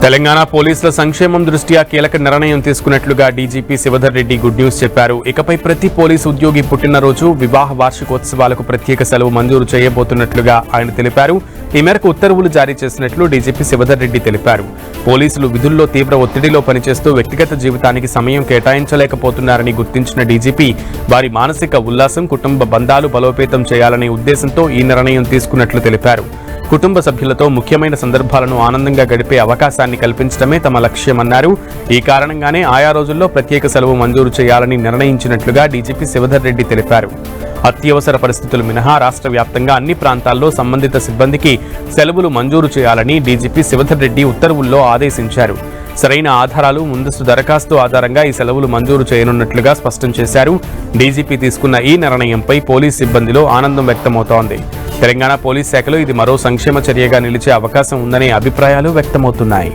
తెలంగాణ పోలీసుల సంక్షేమం దృష్ట్యా కీలక నిర్ణయం తీసుకున్నట్లుగా DGP Shivadhar Reddy good news చెప్పారు. ఇకపై ప్రతి పోలీసు ఉద్యోగి పుట్టినరోజు, వివాహ వార్షికోత్సవాలకు ప్రత్యేక సెలవు మంజూరు చేయబోతున్నట్లుగా ఆయన తెలిపారు. ఈ మేరకు ఉత్తర్వులు జారీ చేసినట్లు డీజీపీ శివధర్ రెడ్డి తెలిపారు. పోలీసులు విధుల్లో తీవ్ర ఒత్తిడిలో పనిచేస్తూ వ్యక్తిగత జీవితానికి సమయం కేటాయించలేకపోతున్నారని గుర్తించిన డీజీపీ వారి మానసిక ఉల్లాసం, కుటుంబ బంధాలు బలోపేతం చేయాలనే ఉద్దేశంతో ఈ నిర్ణయం తీసుకున్నట్లు తెలిపారు. కుటుంబ సభ్యులతో ముఖ్యమైన సందర్భాలను ఆనందంగా గడిపే అవకాశాన్ని కల్పించడమే తమ లక్ష్యమన్నారు. ఈ కారణంగానే ఆయా రోజుల్లో ప్రత్యేక సెలవు మంజూరు చేయాలని నిర్ణయించినట్లుగా డీజీపీ శివధర్ రెడ్డి తెలిపారు. అత్యవసర పరిస్థితులు మినహా రాష్ట్ర వ్యాప్తంగా అన్ని ప్రాంతాల్లో సంబంధిత సిబ్బందికి సెలవులు మంజూరు చేయాలని డీజీపీ శివధర్ రెడ్డి ఉత్తర్వుల్లో ఆదేశించారు. సరైన ఆధారాలు, ముందస్తు దరఖాస్తు ఆధారంగా ఈ సెలవులు మంజూరు చేయనున్నట్లుగా స్పష్టం చేశారు. డీజీపీ తీసుకున్న ఈ నిర్ణయంపై పోలీస్ సిబ్బందిలో ఆనందం వ్యక్తమవుతోంది. తెలంగాణ పోలీస్ శాఖలో ఇది మరో సంక్షేమ చర్యగా నిలిచే అవకాశం ఉందనే అభిప్రాయాలు వ్యక్తమవుతున్నాయి.